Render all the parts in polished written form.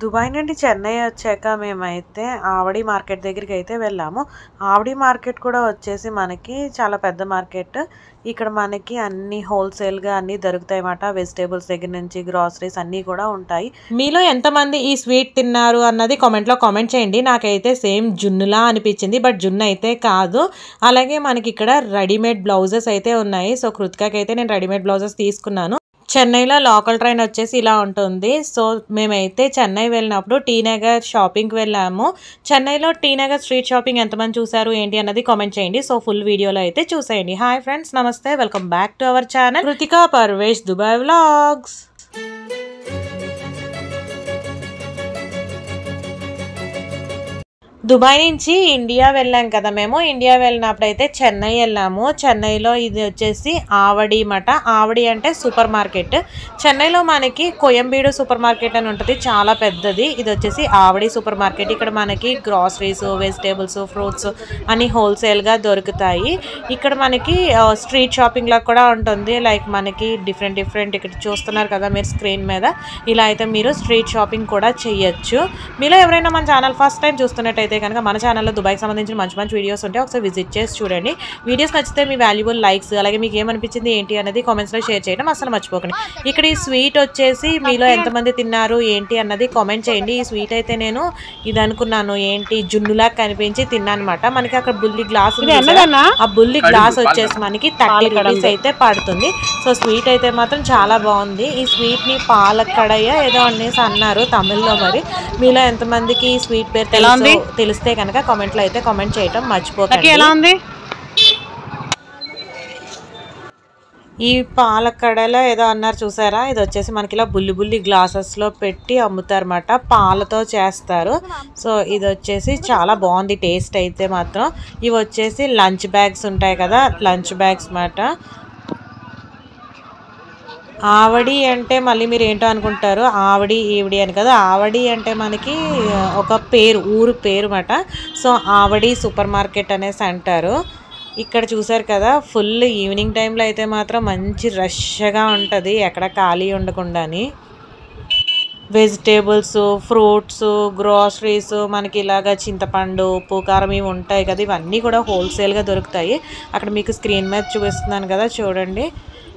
Dubai నుండి చెన్నై వచ్చాక మేమైతే ఆవడి మార్కెట్ దగ్గరికి అయితే వెళ్ళాము. ఆవడి మార్కెట్ కూడా వచ్చేసి మనకి చాలా పెద్ద మార్కెట్. ఇక్కడ మనకి అన్ని హోల్సేల్గా అన్నీ దొరుకుతాయి అన్నమాట. వెజిటేబుల్స్ దగ్గర నుంచి గ్రాసరీస్ అన్నీ కూడా ఉంటాయి. మీలో ఎంతమంది ఈ స్వీట్ తిన్నారు అన్నది కామెంట్లో కామెంట్ చేయండి. నాకైతే సేమ్ జున్నులా అనిపించింది, బట్ జున్ను అయితే కాదు. అలాగే మనకి ఇక్కడ రెడీమేడ్ బ్లౌజెస్ అయితే ఉన్నాయి. సో కృతికకి అయితే నేను రెడీమేడ్ బ్లౌజెస్ తీసుకున్నాను. చెన్నైలో లోకల్ ట్రైన్ వచ్చేసి ఇలా ఉంటుంది. సో మేమైతే చెన్నై వెళ్ళినప్పుడు టీ నగర్ షాపింగ్కి వెళ్ళాము. చెన్నైలో టీ నగర్ స్ట్రీట్ షాపింగ్ ఎంతమంది చూసారు ఏంటి అన్నది కామెంట్ చేయండి. సో ఫుల్ వీడియోలో అయితే చూసేయండి. హాయ్ ఫ్రెండ్స్, నమస్తే, welcome back to our channel Kritika Parvesh Dubai vlogs. Dubai నుంచి ఇండియా వెళ్ళాం కదా. మేము ఇండియా వెళ్ళినప్పుడు అయితే చెన్నై వెళ్ళాము. చెన్నైలో ఇది వచ్చేసి ఆవడి మాట. ఆవడి అంటే సూపర్ మార్కెట్. చెన్నైలో మనకి కోయంబేడు సూపర్ మార్కెట్ అని ఉంటుంది, చాలా పెద్దది. ఇది వచ్చేసి ఆవడి సూపర్ మార్కెట్. ఇక్కడ మనకి గ్రాసరీస్, వెజిటేబుల్స్, ఫ్రూట్స్ అన్ని హోల్సేల్గా దొరుకుతాయి. ఇక్కడ మనకి స్ట్రీట్ షాపింగ్ లా కూడా ఉంటుంది. లైక్ మనకి డిఫరెంట్ ఇక్కడ చూస్తున్నారు కదా మీరు స్క్రీన్ మీద, ఇలా అయితే మీరు స్ట్రీట్ షాపింగ్ కూడా చేయొచ్చు. మీలో ఎవరైనా మన ఛానల్ ఫస్ట్ టైం చూస్తున్నట్టయితే కనుక మన ఛానల్లో దుబాయ్కి సంబంధించిన మంచి మంచి వీడియోస్ ఉంటే ఒకసారి విజిట్ చేసి చూడండి. వీడియోస్ నచ్చితే మీ వాల్యుబుల్ లైక్స్, అలాగే మీకు ఏమనిపించింది ఏంటి అనేది కామెంట్స్లో షేర్ చేయడం అసలు మర్చిపోకండి. ఇక్కడ ఈ స్వీట్ వచ్చేసి మీలో ఎంతమంది తిన్నారు ఏంటి అన్నది కామెంట్ చేయండి. ఈ స్వీట్ అయితే నేను ఇది అనుకున్నాను ఏంటి జున్నులా కనిపించి తిన్నాను అనమాట. మనకి అక్కడ బుల్లి గ్లాస్ ఉంది, ఆ బుల్లి గ్లాస్ వచ్చేసి మనకి 30 రూపీస్ అయితే పడుతుంది. సో స్వీట్ అయితే మాత్రం చాలా బాగుంది. ఈ స్వీట్ ని పాలకడయ్య ఏదో అనేసి అన్నారు తమిళ్లో. మరి మీలో ఎంతమందికి ఈ స్వీట్ పేరు తెలిస్తే కనుక కామెంట్లో అయితే కామెంట్ చేయటం మర్చిపోకండి. ఎలా ఉంది ఈ పాలకడలో ఏదో అన్నారు చూసారా, ఇది వచ్చేసి మనకి ఇలా బుల్లి గ్లాసెస్లో పెట్టి అమ్ముతారన్నమాట. పాలతో చేస్తారు. సో ఇది వచ్చేసి చాలా బాగుంది టేస్ట్ అయితే మాత్రం. ఇవి వచ్చేసి లంచ్ బ్యాగ్స్ ఉంటాయి కదా, లంచ్ బ్యాగ్స్ మాట. ఆవడి అంటే మళ్ళీ మీరు ఏంటో అనుకుంటారు, ఆవడి ఈవిడి అని కదా. ఆవడి అంటే మనకి ఒక పేరు, ఊరు పేరు మాట. సో ఆవడి సూపర్ మార్కెట్ అనేసి అంటారు. ఇక్కడ చూసారు కదా, ఫుల్ ఈవినింగ్ టైంలో అయితే మాత్రం మంచి రష్గా ఉంటుంది, ఎక్కడ ఖాళీ ఉండకుండాని. వెజిటేబుల్స్, ఫ్రూట్స్, గ్రాసరీస్, మనకి ఇలాగా చింతపండు, ఉప్పు, కారం ఇవి ఉంటాయి కదా, ఇవన్నీ కూడా హోల్సేల్గా దొరుకుతాయి. అక్కడ మీకు స్క్రీన్ మీద చూపిస్తున్నాను కదా చూడండి.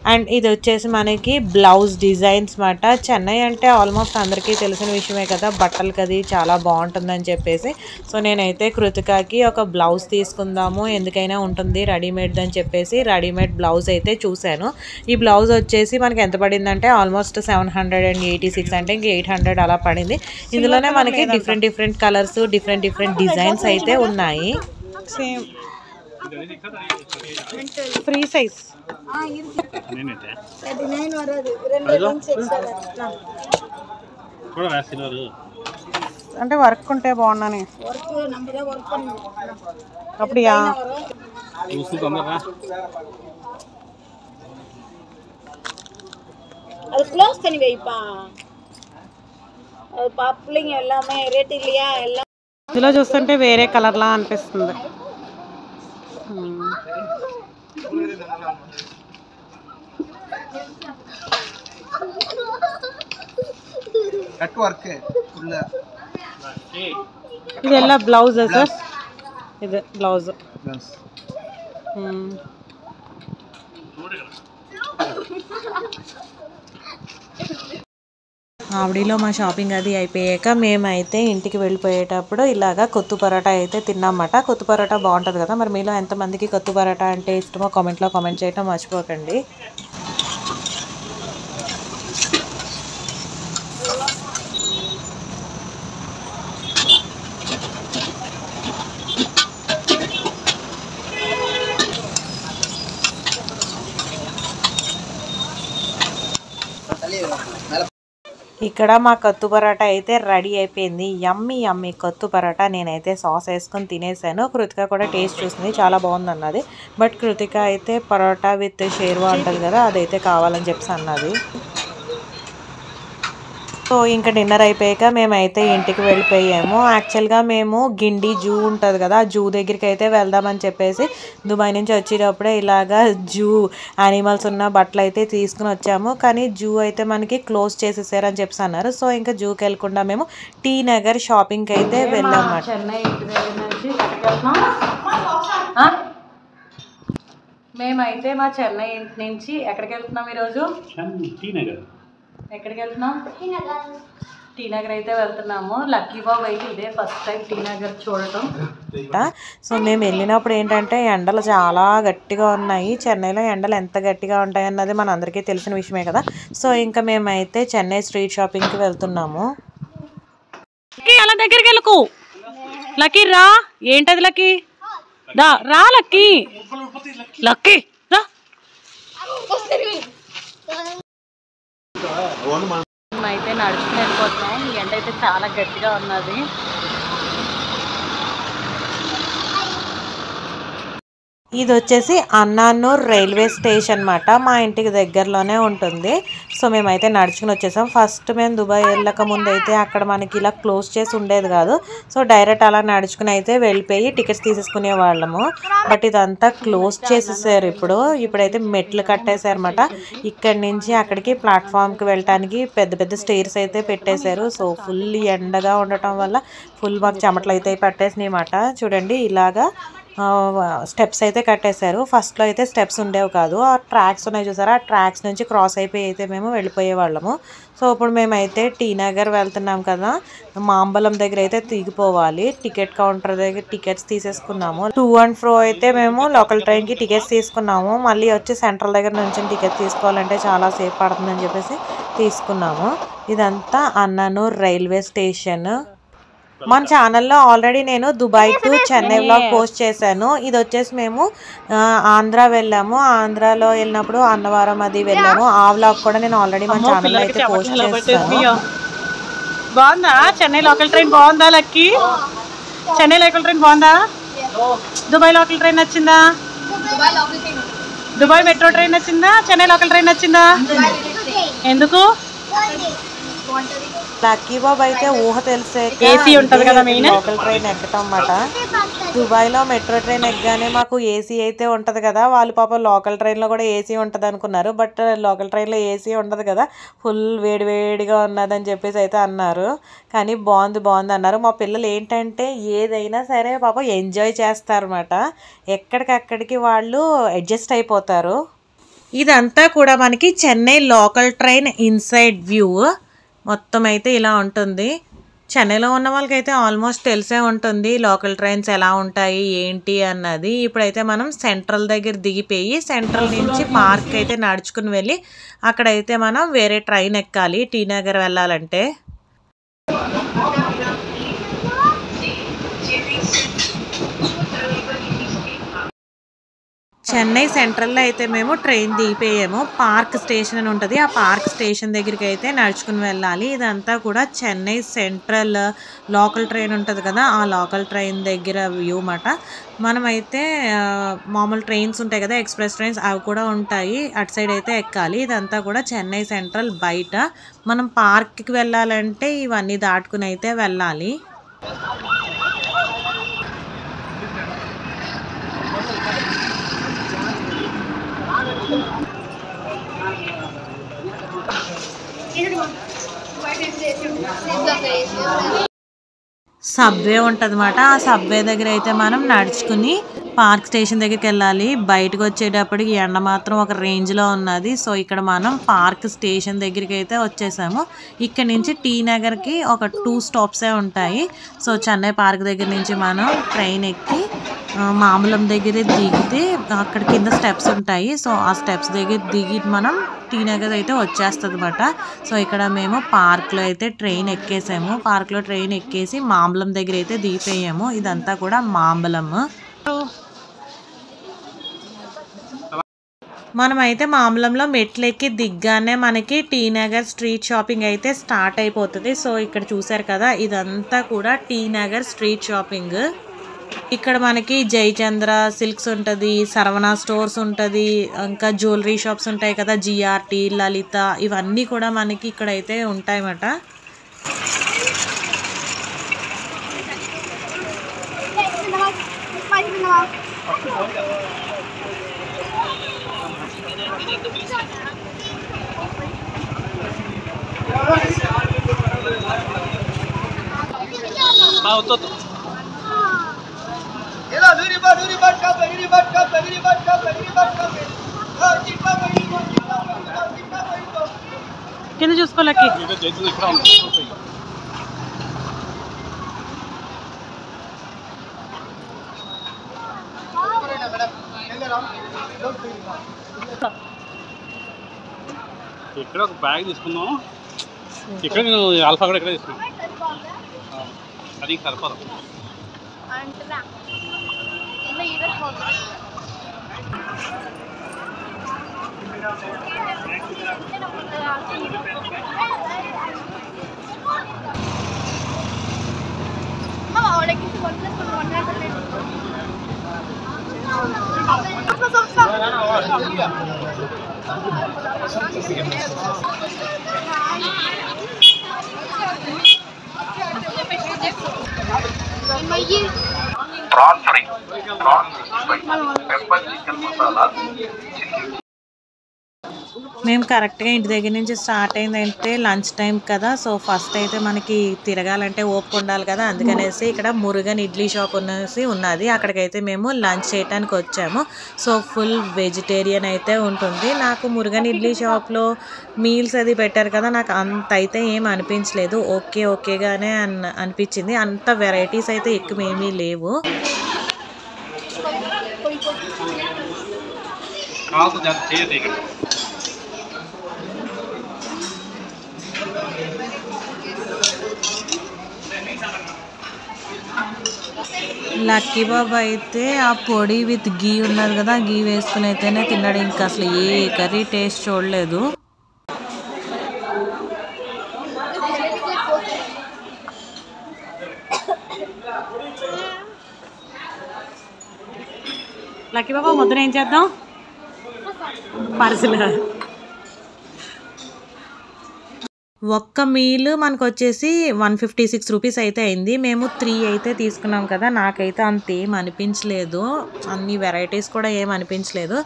అండ్ ఇది వచ్చేసి మనకి బ్లౌజ్ డిజైన్స్ మాట. చెన్నై అంటే ఆల్మోస్ట్ అందరికీ తెలిసిన విషయమే కదా, బట్టలకి అది చాలా బాగుంటుందని చెప్పేసి. సో నేనైతే కృతికాకి ఒక బ్లౌజ్ తీసుకుందాము, ఎందుకైనా ఉంటుంది రెడీమేడ్ అని చెప్పేసి రెడీమేడ్ బ్లౌజ్ అయితే చూశాను. ఈ బ్లౌజ్ వచ్చేసి మనకి ఎంత పడిందంటే ఆల్మోస్ట్ 786 అంటే ఇంక 800 అలా పడింది. ఇందులోనే మనకి డిఫరెంట్ కలర్స్, డిఫరెంట్ డిజైన్స్ అయితే ఉన్నాయి. సేమ్ ఫ్రీ సైజ్ అంటే వర్క్ ఉంటే బాగున్నాను அப்படியா. அது க்ளோஸ் பண்ணி வைப்பா, அது பாப்புலிங் எல்லாமே ரேட் இல்லையா எல்லாம். ఇలా చూస్తుంటే వేరే కలర్ లా అనిపిస్తుంది. ಇದೆಲ್ಲ ಬ್ಲೌಸ್ ಸರ್, ಇದು ಬ್ಲೌಸ್. ఆవిడిలో మా షాపింగ్ అది అయిపోయాక మేమైతే ఇంటికి వెళ్ళిపోయేటప్పుడు ఇలాగా కొత్తు పరోటా అయితే తిన్నామన్నమాట. కొత్తు పరోటా బాగుంటుంది కదా. మరి మీలో ఎంతమందికి కొత్తు పరోటా అంటే ఇష్టమో కామెంట్లో కామెంట్ చేయటం మర్చిపోకండి. ఇక్కడ మా కొత్తు పరోటా అయితే రెడీ అయిపోయింది. యమ్మీ కొత్తు పరోటా. నేనైతే సాస్ వేసుకొని తినేసాను. కృతిక కూడా టేస్ట్ చూసింది, చాలా బాగుంది అన్నది. బట్ కృతిక అయితే పరోటా విత్ షేర్వా ఉంటుంది కదా, అదైతే కావాలని చెప్పి అన్నది. సో ఇంకా డిన్నర్ అయిపోయాక మేమైతే ఇంటికి వెళ్ళిపోయాము. యాక్చువల్గా మేము గిండి జూ ఉంటుంది కదా, ఆ జూ దగ్గరికి అయితే వెళ్దామని చెప్పేసి దుబాయ్ నుంచి వచ్చేటప్పుడే ఇలాగా జూ యానిమల్స్ ఉన్న బట్టలు అయితే తీసుకుని వచ్చాము. కానీ జూ అయితే మనకి క్లోజ్ చేసేసారని చెప్పేసి అన్నారు. సో ఇంకా జూకి వెళ్ళకుండా మేము టీ నగర్ షాపింగ్కి అయితే వెళ్ళాము. చెన్నై ఇంటి దగ్గర నుంచి మేమైతే మా చెన్నై ఇంటి నుంచి ఎక్కడికి వెళ్తున్నాం ఈరోజు? ఎక్కడికి వెళ్తున్నాం? టీ నగర్ అయితే వెళ్తున్నాము. లక్కీ బాబు అయితే ఇదే ఫస్ట్ టైం టీ నగర్ చూడటం. సో మేము వెళ్ళినప్పుడు ఏంటంటే ఎండలు చాలా గట్టిగా ఉన్నాయి. చెన్నైలో ఎండలు ఎంత గట్టిగా ఉంటాయి అన్నది మన అందరికీ తెలిసిన విషయమే కదా. సో ఇంకా మేమైతే చెన్నై స్ట్రీట్ షాపింగ్కి వెళ్తున్నాము. అలా దగ్గరికి వెళ్ళకు లక్కీ, రా. ఏంటది లక్కీ? రా లక్కీ, లక్కీ రా. అయితే నడుచుకుని వెళ్ళిపోతున్నాం. ఈ ఎండ అయితే చాలా గట్టిగా ఉన్నది. ఇది వచ్చేసి అన్నానూర్ రైల్వే స్టేషన్ అన్నమాట. మా ఇంటికి దగ్గరలోనే ఉంటుంది. సో మేమైతే నడుచుకుని వచ్చేసాం. ఫస్ట్ మేము దుబాయ్ వెళ్ళక ముందు అయితే అక్కడ మనకి ఇలా క్లోజ్ చేసి ఉండేది కాదు. సో డైరెక్ట్ అలా నడుచుకుని అయితే వెళ్ళిపోయి టికెట్స్ తీసేసుకునే వాళ్ళము. బట్ ఇదంతా క్లోజ్ చేసేసారు. ఇప్పుడైతే మెట్లు కట్టేశారన్నమాట. ఇక్కడి నుంచి అక్కడికి ప్లాట్ఫామ్కి వెళ్ళటానికి పెద్ద పెద్ద స్టేర్స్ అయితే పెట్టేశారు. సో ఫుల్ ఎండగా ఉండటం వల్ల ఫుల్ మాకు చెమటలు అయితే పట్టేసినాయి అన్నమాట. చూడండి ఇలాగా స్టెప్స్ అయితే కట్టేశారు. ఫస్ట్లో అయితే స్టెప్స్ ఉండేవి కాదు. ఆ ట్రాక్స్ ఉన్నాయి చూసారా, ఆ ట్రాక్స్ నుంచి క్రాస్ అయిపోయి అయితే మేము వెళ్ళిపోయే వాళ్ళము. సో ఇప్పుడు మేమైతే టీ నగర్ వెళ్తున్నాం కదా, మాంబలం దగ్గర అయితే దిగిపోవాలి. టికెట్ కౌంటర్ దగ్గర టికెట్స్ తీసేసుకున్నాము. టూ అండ్ ఫ్రో అయితే మేము లోకల్ ట్రైన్కి టికెట్స్ తీసుకున్నాము. మళ్ళీ వచ్చి సెంట్రల్ దగ్గర నుంచి టికెట్ తీసుకోవాలంటే చాలా సేపు పడుతుందని చెప్పేసి తీసుకున్నాము. ఇదంతా అన్నానూర్ రైల్వే స్టేషన్. మన ఛానల్లో ఆల్రెడీ నేను Dubai to Chennai vlog post చేశాను. ఇది వచ్చేసి మేము ఆంధ్ర వెళ్ళాము. ఆంధ్రాలో వెళ్ళినప్పుడు అన్నవరం అది వెళ్ళాము. ఆ వ్లాగ్ కూడా నేను ఆల్రెడీ మన ఛానల్లో అయితే పోస్ట్ చేస్తాను. బాగుందా చెన్నై లోకల్ ట్రైన్? బాగుందా లక్కీ? చెన్నై లోకల్ ట్రైన్ బాగుందా? దుబాయ్ లోకల్ ట్రైన్ నచ్చిందా? దుబాయ్ మెట్రో ట్రైన్ నచ్చిందా? చెన్నై లోకల్ ట్రైన్ నచ్చిందా? ఎందుకు? లక్కీ బాబు అయితే ఊహ తెలిసే ఏసీ ఉంటుంది కదా మెయిన్ లోకల్ ట్రైన్ ఎక్కటం అన్నమాట. దుబాయ్లో మెట్రో ట్రైన్ ఎక్కగానే మాకు ఏసీ అయితే ఉంటుంది కదా, వాళ్ళు పాపం లోకల్ ట్రైన్లో కూడా ఏసీ ఉంటుంది అనుకున్నారు. బట్ లోకల్ ట్రైన్లో ఏసీ ఉండదు కదా, ఫుల్ వేడివేడిగా ఉన్నదని చెప్పేసి అయితే అన్నారు. కానీ బాగుంది అన్నారు. మా పిల్లలు ఏంటంటే ఏదైనా సరే పాపం ఎంజాయ్ చేస్తారన్నమాట. ఎక్కడికక్కడికి వాళ్ళు అడ్జస్ట్ అయిపోతారు. ఇదంతా కూడా మనకి Chennai local train inside view. మొత్తం అయితే ఇలా ఉంటుంది. చెన్నైలో ఉన్న వాళ్ళకైతే ఆల్మోస్ట్ తెలిసే ఉంటుంది లోకల్ ట్రైన్స్ ఎలా ఉంటాయి ఏంటి అన్నది. ఇప్పుడైతే మనం సెంట్రల్ దగ్గర దిగిపోయి సెంట్రల్ నుంచి పార్క్ అయితే నడుచుకుని వెళ్ళి అక్కడైతే మనం వేరే ట్రైన్ ఎక్కాలి టీ నగర్ వెళ్ళాలంటే. చెన్నై సెంట్రల్లో అయితే మేము ట్రైన్ దిగిపోయాము. పార్క్ స్టేషన్ అని ఉంటుంది. ఆ పార్క్ స్టేషన్ దగ్గరికి అయితే నడుచుకుని వెళ్ళాలి. ఇదంతా కూడా చెన్నై సెంట్రల్ లోకల్ ట్రైన్ ఉంటుంది కదా, ఆ లోకల్ ట్రైన్ దగ్గర వ్యూ అన్నమాట. మనమైతే మామూలు ట్రైన్స్ ఉంటాయి కదా, ఎక్స్ప్రెస్ ట్రైన్స్, అవి కూడా ఉంటాయి. అటు సైడ్ అయితే ఎక్కాలి. ఇదంతా కూడా చెన్నై సెంట్రల్ బయట. మనం పార్క్కి వెళ్ళాలంటే ఇవన్నీ దాటుకుని అయితే వెళ్ళాలి. సబ్వే ఉంటుంది అన్నమాట. ఆ సబ్వే దగ్గర అయితే మనం నడుచుకుని పార్క్ స్టేషన్ దగ్గరికి వెళ్ళాలి. బయటకు వచ్చేటప్పటికి ఎండ మాత్రం ఒక రేంజ్లో ఉన్నది. సో ఇక్కడ మనం పార్క్ స్టేషన్ దగ్గరికి అయితే వచ్చేసాము. ఇక్కడ నుంచి టీ నగర్కి ఒక 2 స్టాప్సే ఉంటాయి. సో చెన్నై పార్క్ దగ్గర నుంచి మనం ట్రైన్ ఎక్కి మామూలం దగ్గర దిగితే అక్కడ కింద స్టెప్స్ ఉంటాయి. సో ఆ స్టెప్స్ దగ్గర దిగి మనం టీ నగర్ అయితే వచ్చేస్తుంది అన్నమాట. సో ఇక్కడ మేము పార్క్లో అయితే ట్రైన్ ఎక్కేసాము. పార్క్లో ట్రైన్ ఎక్కేసి మాంబలం దగ్గర అయితే దిగిపోయాము. ఇదంతా కూడా మాంబలం. మనమైతే మామూలంలో మెట్లు ఎక్కి దిగ్గానే మనకి టీ నగర్ స్ట్రీట్ షాపింగ్ అయితే స్టార్ట్ అయిపోతుంది. సో ఇక్కడ చూసారు కదా, ఇదంతా కూడా టీ నగర్ స్ట్రీట్ షాపింగ్. ఇక్కడ మనకి జయచంద్ర సిల్క్స్ ఉంటుంది, సరవణ స్టోర్స్ ఉంటుంది, ఇంకా జ్యువెలరీ షాప్స్ ఉంటాయి కదా, జిఆర్టీ, లలిత, ఇవన్నీ కూడా మనకి ఇక్కడైతే ఉంటాయన్నమాట. కింద చూసుకోలేకి ఇక్కడ ఒక బ్యాగ్ తీసుకున్నాం. ఇక్కడ నేను ఆల్ఫా కూడా ఇక్కడ తీసుకున్నాను. అది సరిపదు. prawn fry, prawn pepper chicken masala, మేము కరెక్ట్గా ఇంటి దగ్గర నుంచి స్టార్ట్ అయిందంటే లంచ్ టైం కదా. సో ఫస్ట్ అయితే మనకి తిరగాలంటే ఓపిక ఉండాలి కదా, అందుకనేసి ఇక్కడ మురుగన్ ఇడ్లీ షాప్ ఉన్నది. అక్కడికైతే మేము లంచ్ చేయడానికి వచ్చాము. సో ఫుల్ వెజిటేరియన్ అయితే ఉంటుంది. నాకు మురుగన్ ఇడ్లీ షాప్లో మీల్స్ అది పెట్టారు కదా, నాకు అంత అయితే ఏం అనిపించలేదు. ఓకేగానే అనిపించింది. అంత వెరైటీస్ అయితే ఎక్కువ ఏమీ లేవు. లక్కీ బాబు అయితే ఆ పొడి విత్ గీ ఉన్నది కదా, గీ వేసుకుని అయితేనే తిన్నాడు. ఇంకా అసలు ఏ కర్రీ టేస్ట్ చూడలేదు. లక్కీ బాబా ముద్ర ఏం చేద్దాం? పార్సిల్. ఒక్క మీల్ మనకు వచ్చేసి 156 రూపీస్ అయితే అయింది. మేము 3 అయితే తీసుకున్నాం కదా, నాకైతే అంతేం అనిపించలేదు. అన్ని వెరైటీస్ కూడా ఏం అనిపించలేదు.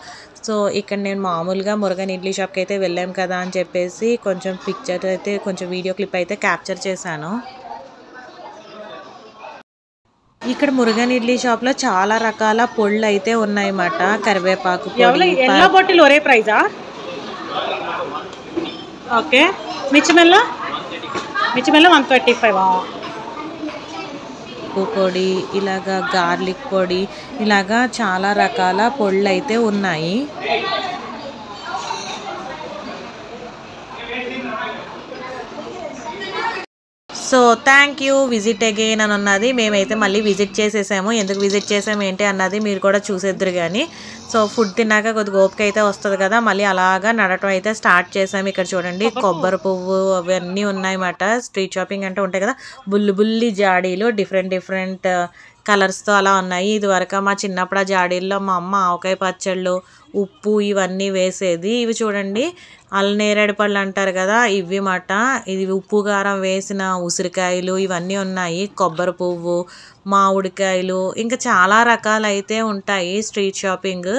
సో ఇక్కడ నేను మామూలుగా మురుగన్ ఇడ్లీ షాప్కి అయితే వెళ్ళాం కదా అని చెప్పేసి కొంచెం పిక్చర్ అయితే కొంచెం వీడియో క్లిప్ అయితే క్యాప్చర్ చేశాను. ఇక్కడ మురుగన్ ఇడ్లీ షాప్లో చాలా రకాల పొళ్ళు అయితే ఉన్నాయన్నమాట. కరివేపాకు పొడి. ఒరే ప్రైజా? ఓకే. మిర్చిమెల్ల 135. ఉప్పు పొడి, ఇలాగా గార్లిక్ పొడి, ఇలాగా చాలా రకాల పొళ్ళు అయితే ఉన్నాయి. So thank you, visit again అని ఉన్నది. మేమైతే మళ్ళీ విజిట్ చేసేసాము. ఎందుకు విజిట్ చేసాము ఏంటి అన్నది మీరు కూడా చూసేద్దరు కానీ. సో ఫుడ్ తిన్నాక కొద్దిగా ఓపిక అయితే వస్తుంది కదా, మళ్ళీ అలాగా నడటం అయితే స్టార్ట్ చేసాము. ఇక్కడ చూడండి కొబ్బరి పువ్వు అవన్నీ ఉన్నాయన్నమాట. స్ట్రీట్ షాపింగ్ అంటే ఉంటాయి కదా, బుల్లి జాడీలు డిఫరెంట్ కలర్స్తో అలా ఉన్నాయి. ఇది వరకు మా చిన్నప్పుడు ఆ జాడీల్లో మా అమ్మ ఆవకాయ పచ్చళ్ళు, ఉప్పు ఇవన్నీ వేసేది. ఇవి చూడండి అల్లనేరేడు పళ్ళు అంటారు కదా, ఇవి మాట. ఇది ఉప్పు కారం వేసిన ఉసిరికాయలు ఇవన్నీ ఉన్నాయి. కొబ్బరి పువ్వు, మామిడికాయలు, ఇంకా చాలా రకాలు అయితే ఉంటాయి స్ట్రీట్ షాపింగ్.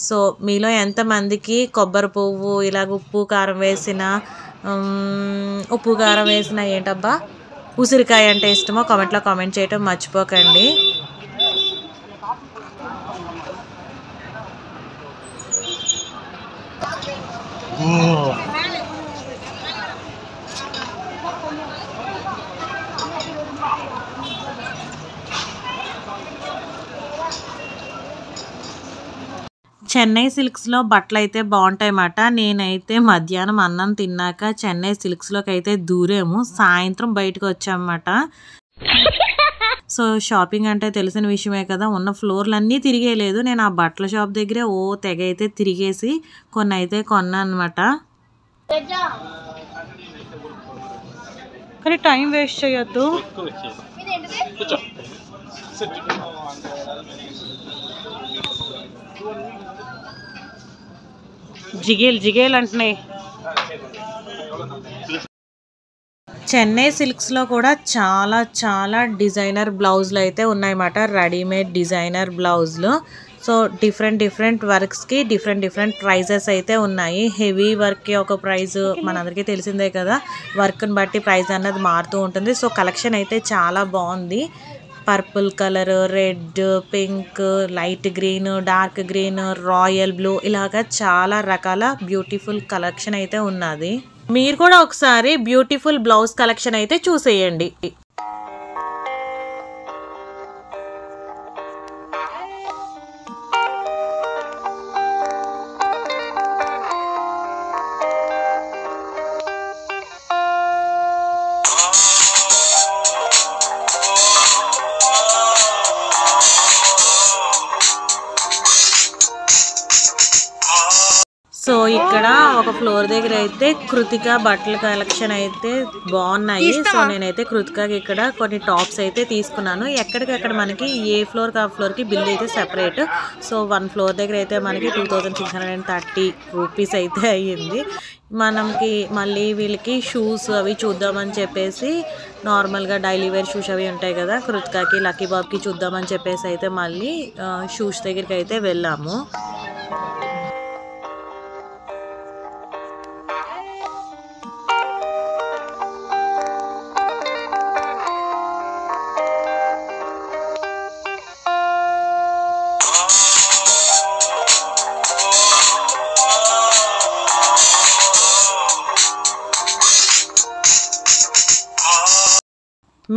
సో మీలో ఎంతమందికి కొబ్బరి పువ్వు ఇలాగ ఉప్పు కారం వేసిన ఏంటబ్బా ఉసిరికాయ అంటే ఇష్టమో కామెంట్లో కామెంట్ చేయటం మర్చిపోకండి. చెన్నై సిల్క్స్లో బట్టలు అయితే బాగుంటాయన్నమాట. నేనైతే మధ్యాహ్నం అన్నం తిన్నాక చెన్నై సిల్క్స్లోకి అయితే దూరేము. సాయంత్రం బయటకు వచ్చామన్నమాట. సో షాపింగ్ అంటే తెలిసిన విషయమే కదా, ఉన్న ఫ్లోర్లన్నీ తిరిగేయలేదు. నేను ఆ బట్టల షాప్ దగ్గరే తెగ అయితే తిరిగేసి కొన్ని అయితే కొన్నా అనమాట. కానీ టైం వేస్ట్ చేయొద్దు. జిగేల్ అంటున్నాయి. చెన్నై సిల్క్స్లో కూడా చాలా డిజైనర్ బ్లౌజులు అయితే ఉన్నాయన్నమాట. రెడీమేడ్ డిజైనర్ బ్లౌజులు. సో డిఫరెంట్ వర్క్స్కి డిఫరెంట్ ప్రైజెస్ అయితే ఉన్నాయి. హెవీ వర్క్కి ఒక ప్రైజ్ మనందరికీ తెలిసిందే కదా, వర్క్ని బట్టి ప్రైస్ అన్నది మారుతూ ఉంటుంది. సో కలెక్షన్ అయితే చాలా బాగుంది. Purple colour, red, pink, light green, dark green, royal blue, ఇలాగా చాలా రకాల బ్యూటిఫుల్ కలెక్షన్ అయితే ఉన్నది. మీరు కూడా ఒకసారి బ్యూటిఫుల్ బ్లౌజ్ కలెక్షన్ అయితే చూసేయండి. సో ఇక్కడ ఒక ఫ్లోర్ దగ్గర అయితే కృతిక బట్టల కలెక్షన్ అయితే బాగున్నాయి. సో నేనైతే కృతికకి ఇక్కడ కొన్ని టాప్స్ అయితే తీసుకున్నాను. ఎక్కడికక్కడ మనకి ఏ ఫ్లోర్కి ఆ ఫ్లోర్కి బిల్ అయితే సెపరేట్. సో 1 ఫ్లోర్ దగ్గర అయితే మనకి 2630 రూపీస్ అయితే అయ్యింది. మనకి మళ్ళీ వీళ్ళకి షూస్ అవి చూద్దామని చెప్పేసి, నార్మల్గా డైలీ వేర్ షూస్ అవి ఉంటాయి కదా, కృతికకి లక్కీ బాబ్కి చూద్దామని చెప్పేసి అయితే మళ్ళీ షూస్ దగ్గరికి అయితే వెళ్ళాము.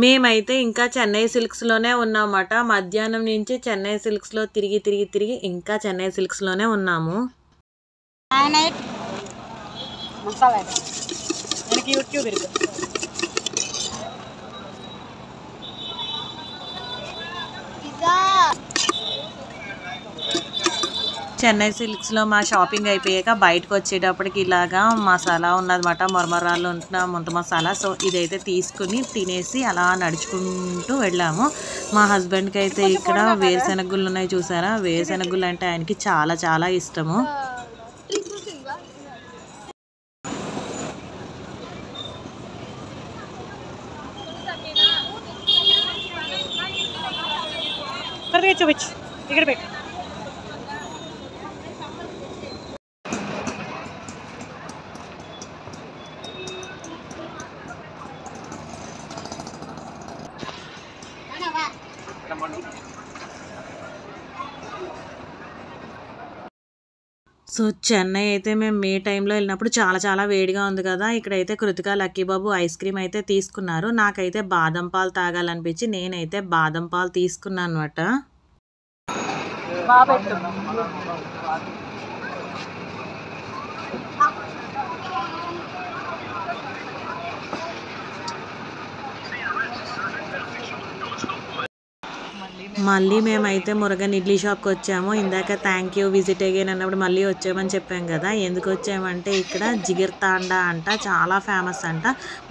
మేమైతే ఇంకా చెన్నై సిల్క్స్లోనే ఉన్నామట. మధ్యాహ్నం నుంచి చెన్నై సిల్క్స్లో తిరిగి ఇంకా చెన్నై సిల్క్స్లోనే ఉన్నాము. చెన్నై సిల్క్స్లో మా షాపింగ్ అయిపోయాక బయటకు వచ్చేటప్పటికి ఇలాగా మసాలా ఉన్నదన్నమాట, మరమరాలు ఉంటున్న ముంత మసాలా. సో ఇదైతే తీసుకుని తినేసి అలా నడుచుకుంటూ వెళ్ళాము. మా హస్బెండ్కి అయితే ఇక్కడ వేరుశెనగ గుళ్ళు ఉన్నాయి చూసారా, వేరుశెనగ గుళ్ళు అంటే ఆయనకి చాలా ఇష్టము. చూపించు ఇక్కడ పెట్టు. సో చెన్నై అయితే మేము మే టైంలో వెళ్ళినప్పుడు చాలా వేడిగా ఉంది కదా. ఇక్కడైతే కృతిక లక్కీ బాబు ఐస్ క్రీమ్ అయితే తీసుకున్నారు. నాకైతే బాదం పాలు తాగాలనిపించి నేనైతే బాదం పాలు తీసుకున్నాను అనమాట. మళ్ళీ మేమైతే మురగన్ ఇడ్లీ షాప్కి వచ్చాము. ఇందాక థ్యాంక్ యూ విజిట్ అగైన్ అన్నప్పుడు మళ్ళీ వచ్చామని చెప్పాం కదా. ఎందుకు వచ్చామంటే ఇక్కడ జిగిర్ తాండా అంట, చాలా ఫేమస్ అంట.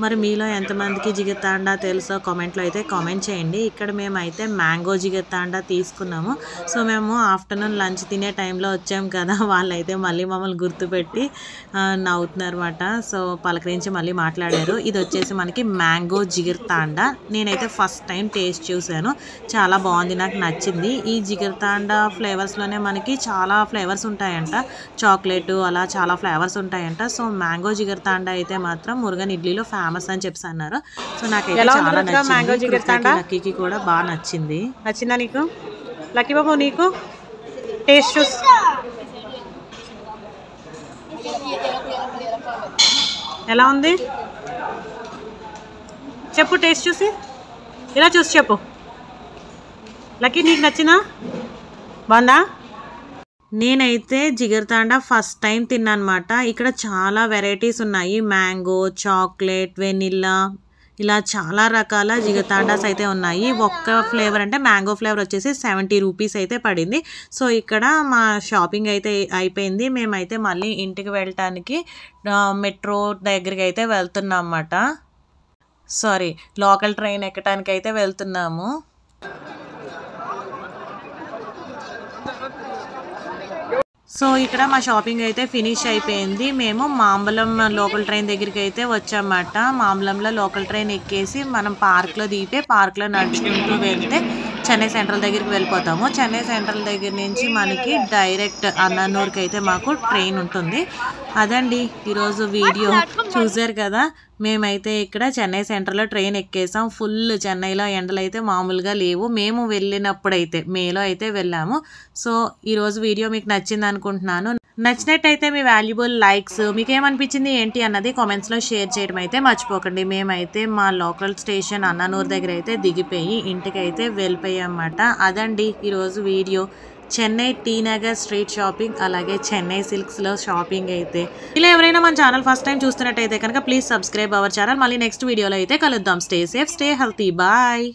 మరి మీలో ఎంతమందికి జిగిర్ తాండా తెలుసో కామెంట్లో అయితే కామెంట్ చేయండి. ఇక్కడ మేమైతే మ్యాంగో జిగిర్ తాండా తీసుకున్నాము. సో మేము ఆఫ్టర్నూన్ లంచ్ తినే టైంలో వచ్చాము కదా, వాళ్ళైతే మళ్ళీ మమ్మల్ని గుర్తుపెట్టి నవ్వుతున్నారు అనమాట. సో పలకరించి మళ్ళీ మాట్లాడారు. ఇది వచ్చేసి మనకి మ్యాంగో జిగిర్ తాండా. నేనైతే ఫస్ట్ టైం టేస్ట్ చూశాను, చాలా బాగుంది, నాకు నచ్చింది. ఈ జిగిర్ తాండా ఫ్లేవర్స్లోనే మనకి చాలా ఫ్లేవర్స్ ఉంటాయంట, చాక్లెట్ అలా చాలా ఫ్లేవర్స్ ఉంటాయంట. సో మ్యాంగో జిగిర్ తాండా అయితే మాత్రం మురుగన్ ఇడ్లీలో ఫేమస్ అని చెప్పి అన్నారు. సో నాకైతే చాలా నచ్చింది. లక్కీకి కూడా బాగా నచ్చింది. నచ్చిందా నీకు లక్కీ బాబు? నీకు టేస్ట్ చూసి ఎలా ఉంది చెప్పు, టేస్ట్ చూసి ఇలా చూసి చెప్పు. లక్కీ నీకు నచ్చిందా? బాగుందా? నేనైతే జిగర్ తాండా ఫస్ట్ టైం తిన్నానమాట. ఇక్కడ చాలా వెరైటీస్ ఉన్నాయి, మ్యాంగో, చాక్లెట్, వెనిల్లా, ఇలా చాలా రకాల జిగర్ తాండాస్ అయితే ఉన్నాయి. ఒక్క ఫ్లేవర్ అంటే మ్యాంగో ఫ్లేవర్ వచ్చేసి 70 రూపీస్ అయితే పడింది. సో ఇక్కడ మా షాపింగ్ అయితే అయిపోయింది. మేమైతే మళ్ళీ ఇంటికి వెళ్ళటానికి మెట్రో దగ్గరికి అయితే వెళ్తున్నాం అన్నమాట. సారీ, లోకల్ ట్రైన్ ఎక్కడానికి అయితే వెళ్తున్నాము. సో ఇక్కడ మా షాపింగ్ అయితే ఫినిష్ అయిపోయింది. మేము మాంబలం లోకల్ ట్రైన్ దగ్గరికి అయితే వచ్చామన్నమాట. మాంబలంలో లోకల్ ట్రైన్ ఎక్కేసి మనం పార్క్లో దిగితే పార్క్లో నడుచుకుంటూ వెళ్తే చెన్నై సెంట్రల్ దగ్గరికి వెళ్ళిపోతాము. చెన్నై సెంట్రల్ దగ్గర నుంచి మనకి డైరెక్ట్ అన్ననూరుకి అయితే మాకు ట్రైన్ ఉంటుంది. అదండి ఈరోజు వీడియో. చూసారు కదా, మేమైతే ఇక్కడ చెన్నై సెంట్రల్లో ట్రైన్ ఎక్కేసాం. ఫుల్ చెన్నైలో ఎండలు అయితే మామూలుగా లేవు. మేము వెళ్ళినప్పుడైతే మేలో అయితే వెళ్ళాము. సో ఈరోజు వీడియో మీకు నచ్చింది అనుకుంటున్నాను. నచ్చినట్టయితే మీ వాల్యుబుల్ లైక్స్, మీకు ఏమనిపించింది ఏంటి అన్నది కామెంట్స్లో షేర్ చేయడం అయితే మర్చిపోకండి. మేమైతే మా లోకల్ స్టేషన్ అన్ననూరు దగ్గర అయితే దిగిపోయి ఇంటికైతే వెళ్ళిపోయాం అన్నమాట. అదండి ఈరోజు వీడియో. Chennai T Nagar street shopping, అలాగే చెన్నై సిల్క్స్లో షాపింగ్ అయితే. ఇలా ఎవరైనా మన ఛానల్ ఫస్ట్ టైం చూస్తున్నట్టయితే కనుక ప్లీజ్ సబ్స్క్రైబ్ అవర్ ఛానల్. మళ్ళీ నెక్స్ట్ వీడియోలో అయితే కలుద్దాం. Stay safe, stay healthy, bye.